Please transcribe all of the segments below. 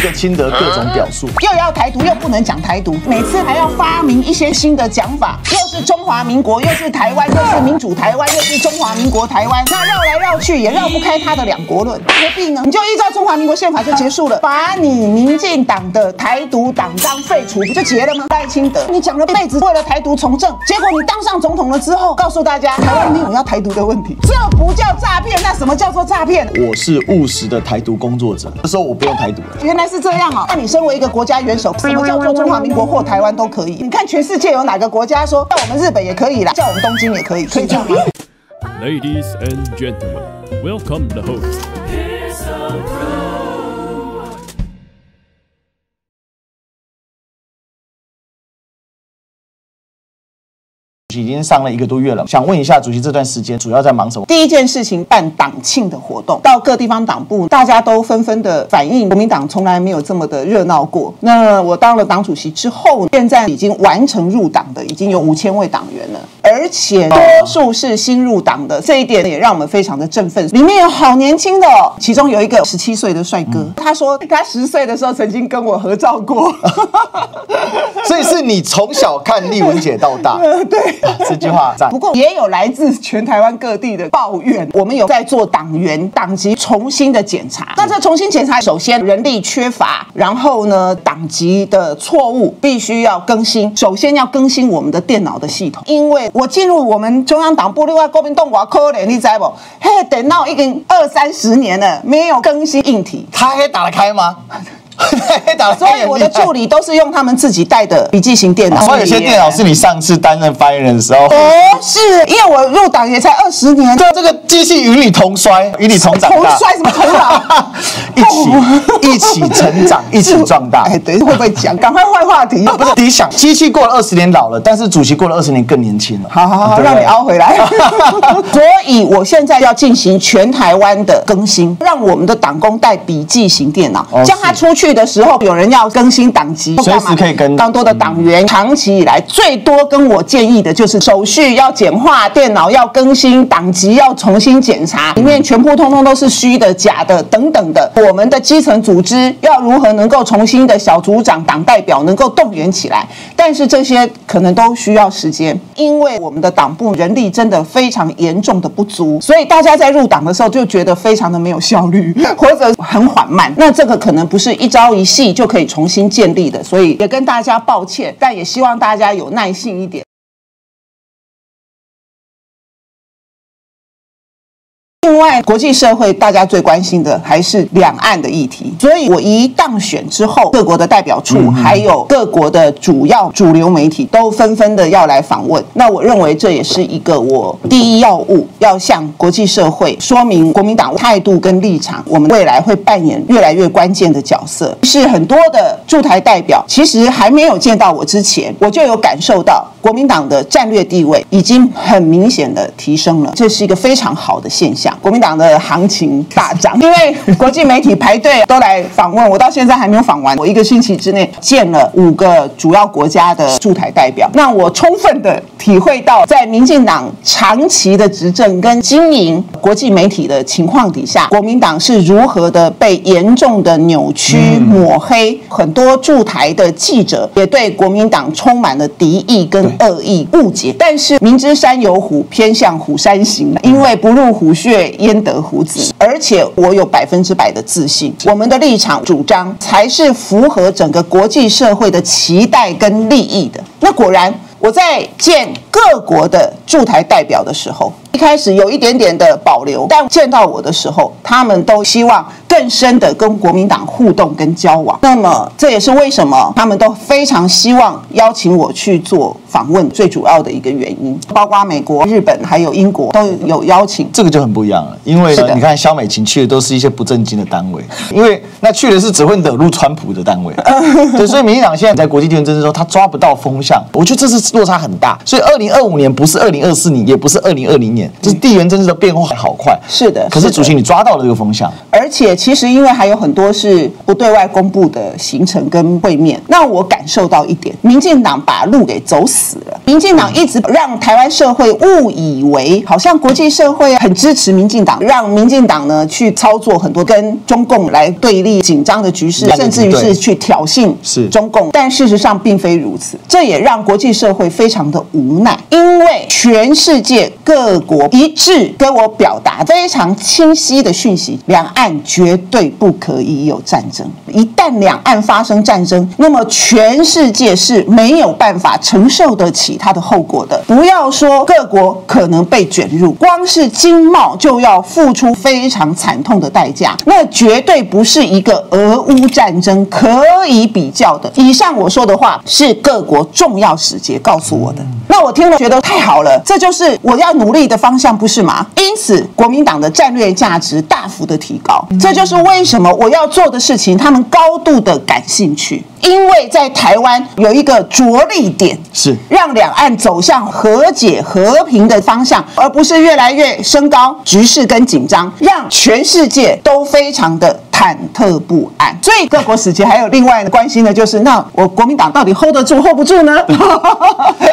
個清德各種表述，又要台獨又不能講台獨，每次還要發明一些新的講法，又是中華民國，又是台灣，又是民主台灣，又是中華民國台灣，那繞來繞去也繞不開他的兩國論，何必呢？你就依照中華民國憲法就結束了，把你民進黨的台獨黨章廢除，不就結了嗎？賴清德，你講了一輩子為了台獨從政，結果你當上總統了之後，告訴大家台灣沒有要台獨的問題，這不叫詐騙，那什麼叫做詐騙？我是務實的台獨工作者，這時候我不用台獨了。原來是這樣哦，那你身為一個國家元首，什麼叫做中華民國或台灣都可以？你看全世界有哪個國家說叫我們日本也可以啦，叫我們東京也可以，可以這樣嗎 ？Ladies and gentlemen, welcome the host. 已經上了1個多月了，想問一下主席，這段時間主要在忙什麼？第一件事情，辦黨慶的活動，到各地方党部，大家都紛紛的反映，國民黨從來沒有這麼的熱鬧過。那我當了黨主席之後，現在已經完成入黨的，已經有5000位党員了，而且多數是新入党的，這一點也讓我們非常的振奮。裡面有好年輕的哦，其中有一個17歲的帥哥，他說他10歲的時候曾經跟我合照過，所以是你從小看麗文姐到大，对。這句話讚。不過也有來自全台灣各地的抱怨，我們有在做黨員黨籍重新的檢查。那這重新檢查，首先人力缺乏，然後呢黨籍的錯誤必須要更新。首先要更新我們的電腦的系統，因為我進入我們中央黨部，另外國民黨我可憐，你知不？嘿，電腦已經20-30年了，沒有更新硬體，他還打得開嗎？所以我的助理都是用他們自己帶的筆記型電腦。所以有些電腦是你上次擔任發言人的時候？是因為我入黨也才20年。对，這個機器與你同衰，與你同長大。同衰什麼同老？一起成長，一起壯大。哎，對，會不會講？趕快換話題。不是，你想，機器過了20年老了，但是主席過了20年更年輕了。好，讓你凹回來。所以我現在要進行全台灣的更新，讓我們的黨工帶筆記型電腦，將他出去的時候，有人要更新黨籍，隨時可以跟。當多的黨員長期以來最多跟我建議的就是手續要簡化，電腦要更新，黨籍要重新檢查，裡面全部通通都是虛的、假的等等的。我們的基層組織要如何能夠重新的小組長、黨代表能夠動員起來？但是這些可能都需要時間，因為我們的黨部人力真的非常嚴重的不足，所以大家在入黨的時候就覺得非常的沒有效率，或者很緩慢。那這個可能不是一朝一夕就可以重新建立的，所以也跟大家抱歉，但也希望大家有耐性一點。另外，國際社會大家最關心的還是兩岸的議題，所以我一當選之後，各國的代表處還有各國的主流媒體都紛紛的要來訪問。那我認為這也是一個我第一要務，要向國際社會說明國民黨態度跟立場，我們未來會扮演越來越關鍵的角色。是很多的駐台代表，其實還沒有見到我之前，我就有感受到國民黨的戰略地位已經很明顯的提升了，這是一個非常好的現象。國民黨的行情大漲，因為國際媒體排隊都來訪問我，到現在還沒有訪完。我1個星期之內見了5個主要國家的駐台代表，那我充分的體會到，在民進黨長期的執政跟經營國際媒體的情況底下，國民黨是如何的被嚴重的扭曲、抹黑。很多駐台的記者也對國民黨充滿了敵意跟惡意、誤解。但是明知山有虎，偏向虎山行，因為不入虎穴，焉得虎子。而且我有100%的自信，我們的立場主張才是符合整個國際社會的期待跟利益的。那果然，我在見各國的駐台代表的時候，一開始有一點點的保留，但見到我的時候，他們都希望更深的跟國民黨互動跟交往。那麼這也是為什麼他們都非常希望邀請我去做訪問最主要的一個原因。包括美國、日本還有英國都有邀請。這個就很不一樣了，因為你看蕭美琴去的都是一些不正經的單位，因為那去的是只會惹怒川普的單位。對，所以民進党現在在國際地緣政治中，他抓不到風向，我覺得這是落差很大。所以2025年不是2024年，也不是2020年，就是地緣政治的變化好快。是的，可是主席你抓到了這個風向，而且其實因為還有很多是不對外公布的行程跟會面，那我感受到一點，民進黨把路給走死了。民進黨一直讓台灣社會誤以為好像國際社會很支持民進黨，讓民進黨呢去操作很多跟中共來對立緊張的局勢，甚至於是去挑釁中共。但事實上並非如此，這也讓國際社會非常的無奈，因為全世界各國一致跟我表達非常清晰的訊息：兩岸絕對不可以有戰爭。一旦兩岸發生戰爭，那麼全世界是沒有辦法承受得起它的後果的。不要說各國可能被捲入，光是經貿就要付出非常慘痛的代價，那絕對不是一個俄烏戰爭可以比較的。以上我說的話是各國重要使節告訴我的，那我聽了覺得太好了，這就是我要努力的方向，不是嗎？因此國民黨的戰略價值大幅的提高，這就是為什麼我要做的事情他們高度的感興趣，因為在台灣有一個着力點，是讓兩岸走向和解和平的方向，而不是越来越升高局勢跟緊張，讓全世界都非常的忐忑不安。所以各國使節還有另外的關心的就是，那我國民黨到底 hold 得住 hold 不住呢？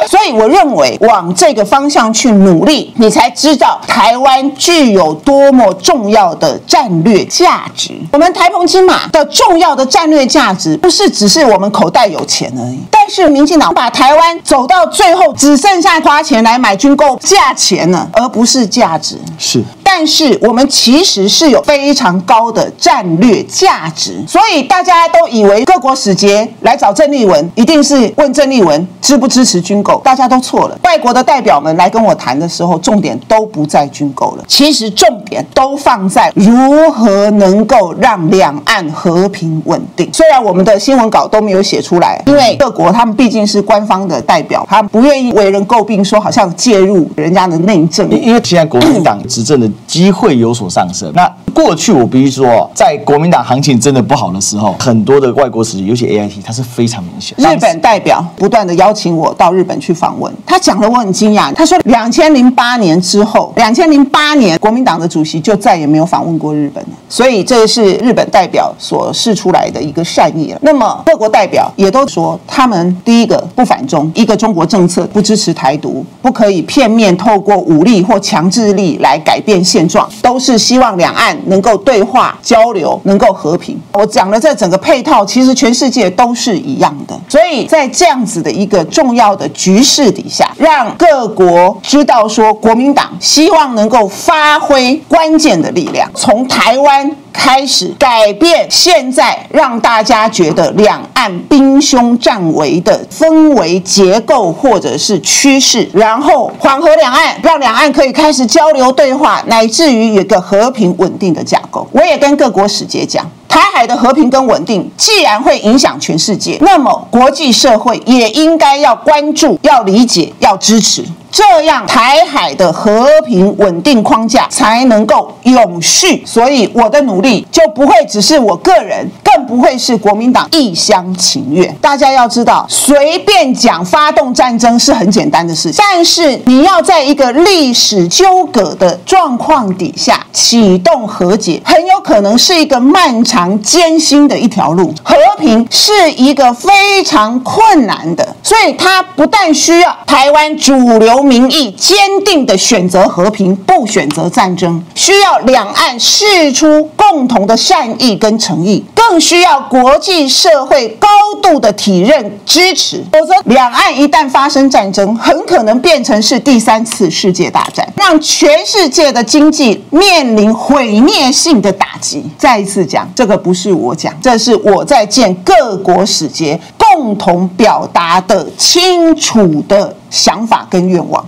所以我認為往這個方向去努力，你才知道台灣具有多麼重要的戰略價值。我們台澎金馬的重要的戰略價值，不是只是我們口袋有錢而已。但是民進黨把台灣走到最後，只剩下花錢來買軍購價錢了，而不是價值。是。但是我們其實是有非常高的戰略價值，所以大家都以為各國使節來找鄭麗文，一定是問鄭麗文支不支持軍購，大家都錯了。外國的代表們來跟我談的時候，重點都不在軍購了，其實重點都放在如何能夠讓兩岸和平穩定。雖然我們的新聞稿都沒有寫出來，因為各國他們畢竟是官方的代表，他們不願意為人詬病說好像介入人家的內政，因為現在國民黨執政的機會有所上升。那過去我必須說，在國民党行情真的不好的時候，很多的外國使節，尤其 AIT， 它是非常明顯。日本代表不斷的邀請我到日本去訪問，他講了我很驚訝。他說2008年之後，2008年國民黨的主席就再也沒有訪問過日本了，所以這是日本代表所釋出來的一個善意了。那麼各國代表也都說，他們第一個不反中，一個中國政策，不支持台獨，不可以片面透過武力或強制力來改變現狀，都是希望兩岸能夠對話交流，能夠和平。我講的這整個配套，其實全世界都是一樣的。所以在這樣子的一個重要的局勢底下，讓各國知道說，國民黨希望能夠發揮關鍵的力量，從台灣開始改變現在讓大家覺得兩岸兵凶戰危的氛圍結構或者是趨勢，然後緩和兩岸，讓兩岸可以開始交流對話，乃至於有一個和平穩定的架構。我也跟各國使節講，台海的和平跟穩定既然會影響全世界，那麼國際社會也應該要關注、要理解、要支持，這樣台海的和平穩定框架才能夠永續。所以我的努力就不會只是我個人，更不會是國民黨一廂情願。大家要知道，隨便講發動戰爭是很簡單的事情，但是你要在一個歷史糾葛的狀況底下啟動和解，很有可能是一個漫長艱辛的一條路。和平是一個非常困難的，所以它不但需要台灣主流民意堅定的選擇和平，不選擇戰爭，需要兩岸釋出共同的善意跟誠意，更需要國際社會高度的體認支持。否則兩岸一旦發生戰爭，很可能變成是第3次世界大戰，讓全世界的經濟面臨毀滅性的打擊。再一次講，這個不是我講，這是我在見各國使節共同表達的清楚的想法跟願望。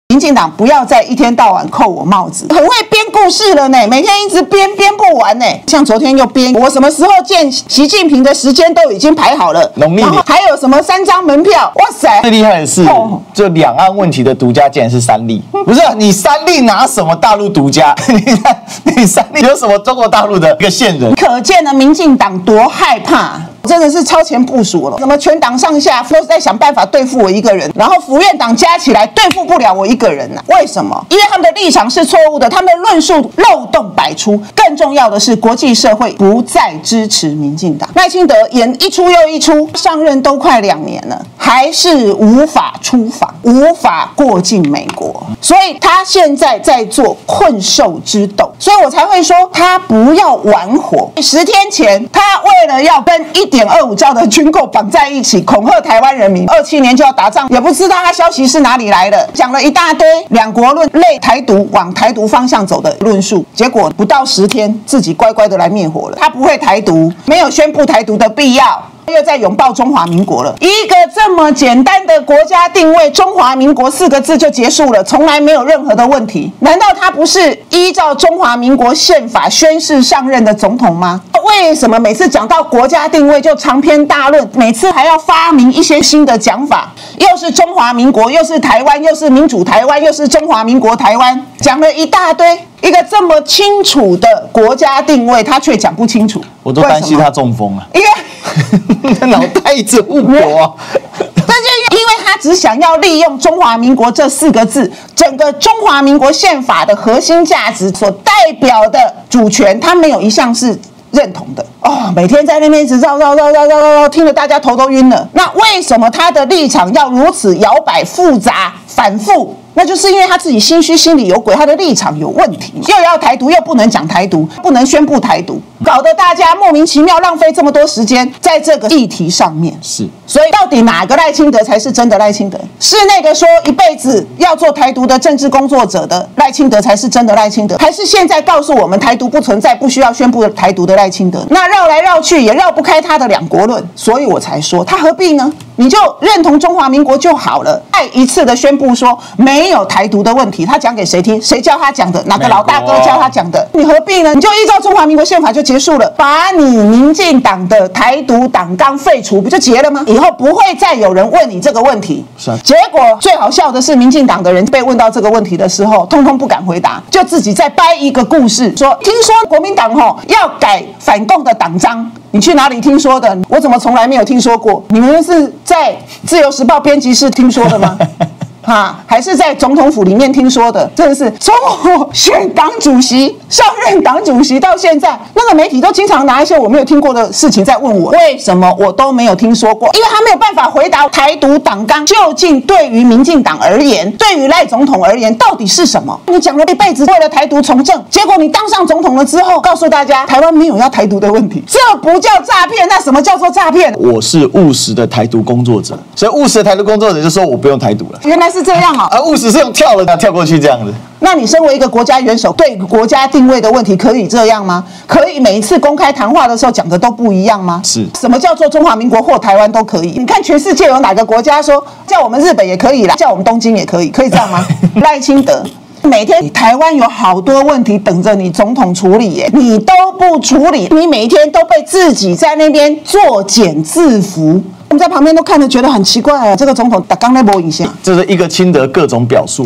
民進黨不要再一天到晚扣我帽子，很会編故事了呢，每天一直編不完呢。像昨天又編我什麼時候見習近平的時間都已經排好了，農曆年還有什麼3張門票，哇塞！最厲害的是，就兩岸問題的獨家竟然是3例，不是你3例拿什麼大陸獨家？你3例有什麼中國大陸的一個線人？可見了民進黨多害怕。真的是超前部署了。什麼全黨上下都是在想辦法對付我一個人，然後府院黨加起來對付不了我一個人啊。為什麼？因為他們的立场是錯誤的，他们的論述漏洞百出。更重要的是，國際社會不再支持民進黨。賴清德演一出又一出，上任都快2年了，還是無法出訪，無法過境美國，所以他現在在做困獸之鬥。所以我才會說他不要玩火。10天前，他為了要跟1.25兆的軍購綁在一起，恐嚇台灣人民，27年就要打仗，也不知道他消息是哪裡來的，講了一大堆兩國論、類台獨、往台獨方向走的論述，結果不到10天，自己乖乖的來滅火了。他不會台獨，沒有宣布台獨的必要。又在擁抱中華民國了，一個這麼簡單的國家定位，中華民國4個字就結束了，從來沒有任何的問題。難道他不是依照中華民國憲法宣誓上任的總統嗎？為什麼每次講到國家定位就長篇大論，每次還要發明一些新的講法？又是中華民國，又是台灣，又是民主台灣，又是中華民國台灣，講了一大堆。一個這麼清楚的國家定位，他卻講不清楚。我都擔心他中風了，因為腦袋一直誤國啊。但是因為他只想要利用中華民國這4個字，整個中華民國憲法的核心價值所代表的主權，他沒有一項是認同的哦。每天在那邊一直繞，聽得大家頭都暈了。那為什麼他的立場要如此搖擺、複雜、反覆？那就是因為他自己心虛，心裡有鬼，他的立場有問題，又要台獨，又不能講台獨，不能宣布台獨，搞得大家莫名其妙浪費這麼多時間在這個議題上面。是，所以到底哪個賴清德才是真的賴清德？是那個說一輩子要做台獨的政治工作者的賴清德才是真的賴清德，還是現在告訴我們台獨不存在，不需要宣布台獨的賴清德？那繞來繞去也繞不開他的兩國論，所以我才說他何必呢？你就認同中華民國就好了。再一次的宣布說沒有台獨的問題，他講給誰聽？誰教他講的？哪個老大哥教他講的？你何必呢？你就依照中華民國憲法就結束了，把你民進黨的台獨黨綱廢除，不就結了嗎？以後不會再有人問你這個問題。是啊。結果最好笑的是，民進黨的人被問到這個問題的時候，通通不敢回答，就自己再掰一個故事，說聽說國民黨要改反共的黨章。你去哪裡聽說的？我怎麼從來沒有聽說過？你們是在自由時報編輯室聽說的嗎？還是在總統府裡面聽說的？真的是從我選黨主席、上任黨主席到現在，那個媒體都經常拿一些我沒有聽過的事情在問我，為什麼我都沒有聽說過？因為他沒有辦法回答台獨黨綱究竟對於民進黨而言，對於賴總統而言到底是什麼？你講了一輩子為了台獨從政，結果你當上總統了之後，告訴大家台灣沒有要台獨的問題，這不叫詐騙，那什麼叫做詐騙？我是務實的台獨工作者，所以務實的台獨工作者就說我不用台獨了。原來是這樣哦，而務實是用跳過去這樣子。那你身為一個國家元首，對國家定位的問題可以這樣嗎？可以每一次公開談話的時候講的都不一樣嗎？是。什麼叫做中華民國或台灣都可以？你看全世界有哪個國家說叫我們日本也可以啦，叫我們東京也可以，可以這樣嗎？賴清德每天台灣有好多問題等着你總統處理耶，你都不處理，你每一天都被自己在那邊作繭自縛。我们在旁邊都看着覺得很奇怪啊，這個總統剛才沒影響，這是一個清德各種表述。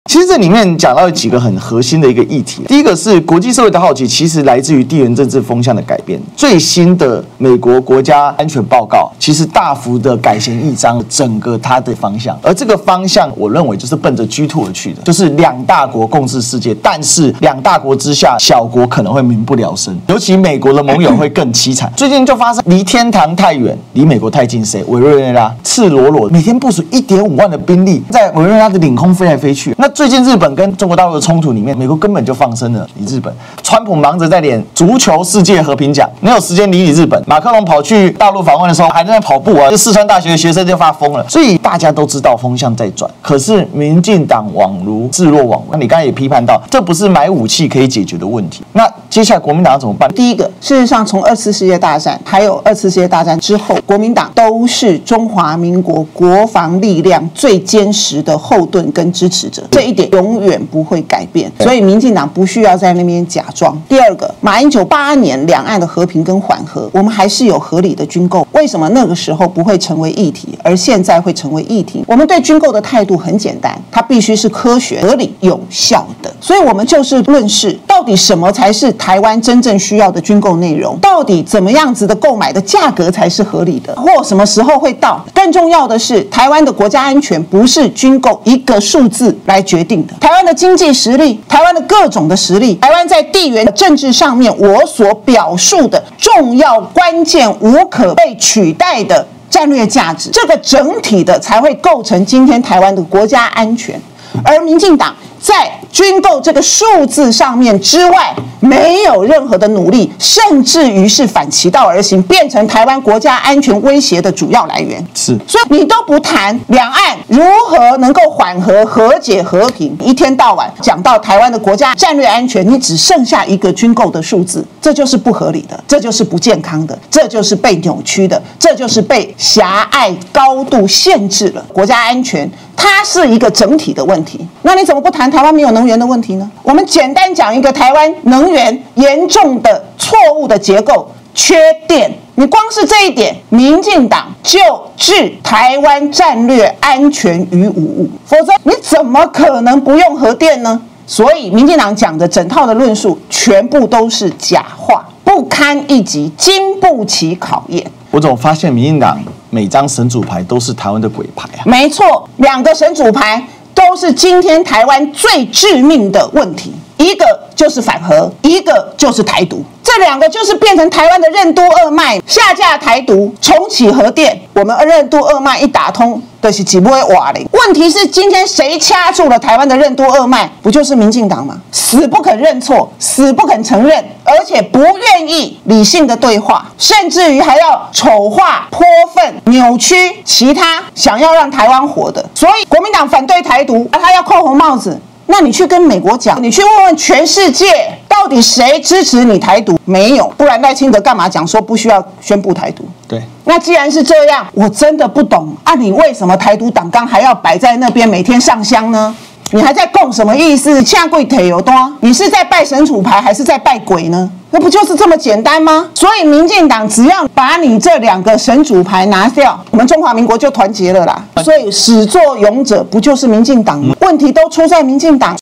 其實這裡面講到幾個很核心的一個議題。第一個是國際社會的好奇，其實來自於地緣政治風向的改變。最新的美國國家安全報告其實大幅的改弦易轍，整個它的方向。而這個方向，我認為就是奔着 G2而去的，就是兩大國共治世界。但是兩大國之下，小國可能會民不聊生，尤其美國的盟友會更淒慘。最近就發生離天堂太遠，離美國太近，誰？委內瑞拉赤裸裸每天部署1.5萬的兵力在委內瑞拉的領空飛來飛去。那最近日本跟中國大陸的衝突裡面，美國根本就放生了你日本。川普忙着在領足球世界和平獎，沒有時間理你日本。馬克龍跑去大陸訪問的時候，還在那跑步啊，就四川大學的學生就發瘋了。所以大家都知道風向在轉，可是民進黨宛如置若罔聞。那你剛才也批判到，這不是買武器可以解決的問題。那接下來國民黨要怎麼辦？第一個，事實上從2次世界大戰還有2次世界大戰之後，國民黨都是中華民國國防力量最堅實的後盾跟支持者，這一點永遠不會改變，所以民進黨不需要在那邊假裝。第二個，馬英九8年兩岸的和平跟緩和，我們還是有合理的軍購，為什麼那個時候不會成為議題，而現在會成為議題？我們對軍購的態度很簡單，它必須是科學、合理、有效的。所以我們就事論事，到底什麼才是台灣真正需要的軍購內容？到底怎麼樣子的購買的價格才是合理的？或什麼時候會到？更重要的是，台灣的國家安全不是軍購一個數字來決定的。台灣的經濟實力，台灣的各種的實力，台灣在地緣政治上面我所表述的重要、關鍵、無可被取代的戰略價值，這個整體的才會構成今天台灣的國家安全。而民進黨在軍購這個數字上面之外，沒有任何的努力，甚至於是反其道而行，變成台灣國家安全威脅的主要來源。是，所以你都不談兩岸如何能夠緩和、和解、和平，一天到晚講到台灣的國家戰略安全，你只剩下一個軍購的數字，這就是不合理的，這就是不健康的，這就是被扭曲的，這就是被狹隘、高度限制了國家安全。它是一個整體的問題，那你怎麼不談台灣沒有能源的問題呢？我們簡單講一個台灣能源嚴重的錯誤的結構，缺電。你光是這一點，民進黨就置台灣戰略安全於無物，否則你怎麼可能不用核電呢？所以民進黨講的整套的論述全部都是假話，不堪一擊，經不起考驗。我怎麼發現民進黨每張神主牌都是台灣的鬼牌啊？沒錯，兩個神主牌都是今天台灣最致命的問題，一個就是反核，一個就是台獨，這兩個就是變成台灣的任督二脈，下架台獨，重啟核電，我們任督二脈一打通，就是幾不會瓦的。問題是今天誰掐住了台灣的任督二脈？不就是民進黨嗎？死不肯認錯，死不肯承認，而且不願意理性的對話，甚至於還要醜化、潑糞、扭曲其他想要讓台灣活的。所以國民黨反對台獨，他要扣紅帽子。那你去跟美國講，你去問問全世界，到底誰支持你台獨？沒有，不然賴清德幹嘛講說不需要宣布台獨？對，那既然是這樣，我真的不懂啊，你為什麼台獨黨綱還要擺在那邊每天上香呢？你還在供什麼意思？下跪腿有多？你是在拜神主牌還是在拜鬼呢？那不就是這麼簡單嗎？所以民進黨只要把你這兩個神主牌拿掉，我們中華民國就團結了啦。所以始作俑者不就是民進黨嗎？問題都出在民進黨。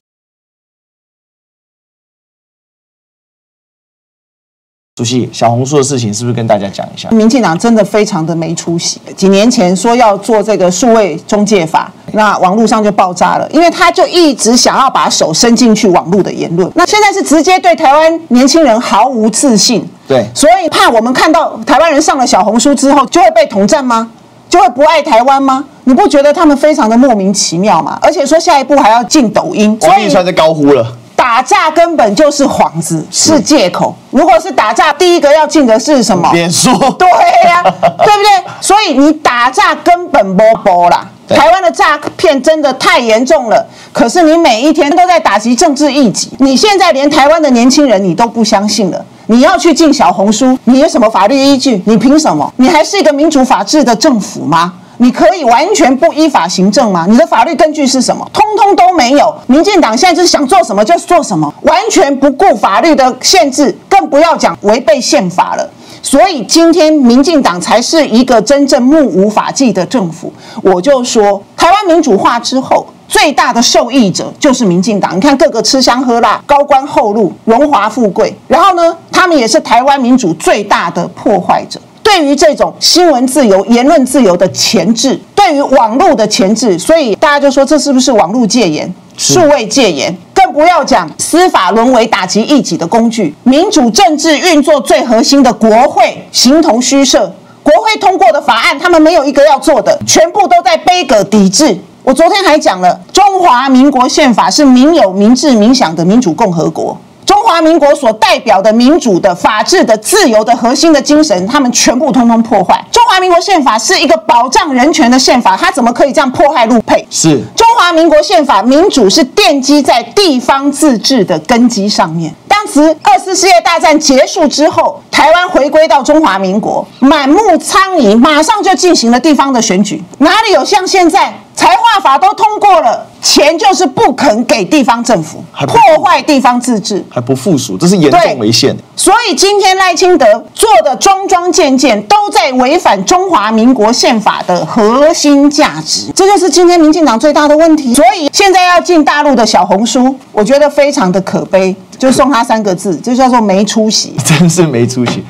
主席，小紅書的事情是不是跟大家講一下？民進党真的非常的沒出息。幾年前說要做這個數位中介法，那網絡上就爆炸了，因為他就一直想要把手伸進去網絡的言論。那現在是直接對台灣年輕人毫無自信，對，所以怕我們看到台灣人上了小紅書之後就會被統戰嗎？就會不愛台灣嗎？你不覺得他們非常的莫名其妙嗎？而且說下一步還要進抖音，王一川在高呼了。打詐根本就是幌子，是借口。如果是打詐，第一個要進的是什麼？臉書。對呀、對不對？所以你打詐根本沒播啦。台灣的詐騙真的太嚴重了，可是你每一天都在打擊政治異己。你現在連台灣的年輕人你都不相信了，你要去進小紅書，你有什麼法律依據？你憑什麼？你還是一個民主法治的政府嗎？你可以完全不依法行政嗎？你的法律根據是什麼？通通都沒有。民進黨現在就是想做什麼就做什麼，完全不顧法律的限制，更不要講違背憲法了。所以今天民進黨才是一個真正目無法紀的政府。我就說，台灣民主化之後，最大的受益者就是民進黨。你看各個吃香喝辣、高官厚祿、榮華富貴，然後呢，他們也是台灣民主最大的破壞者。對於這種新聞自由、言論自由的鉗制，對於網絡的鉗制，所以大家就說這是不是網絡戒嚴、數位戒嚴？更不要講司法淪為打擊異己的工具，民主政治運作最核心的國會形同虛設。國會通過的法案，他們沒有一個要做的，全部都在杯葛抵制。我昨天還講了，中華民國憲法是民有、民治、民享的民主共和國。中華民國所代表的民主的、法治的、自由的核心的精神，他們全部通通破壞。中華民國憲法是一個保障人權的憲法，它怎麼可以這樣迫害陸配？是中華民國憲法民主是奠基在地方自治的根基上面。當時二次世界大戰結束之後，台灣回歸到中華民國，滿目瘡痍，馬上就進行了地方的選舉，哪裡有像現在？財劃法都通過了，錢就是不肯給地方政府，破壞地方自治，還不附屬，這是嚴重違憲。所以今天賴清德做的樁樁件件都在違反中華民國憲法的核心價值，這就是今天民進黨最大的問問題。所以現在要進大陸的小紅書，我覺得非常的可悲，就送他3個字，就叫做沒出息，真是沒出息。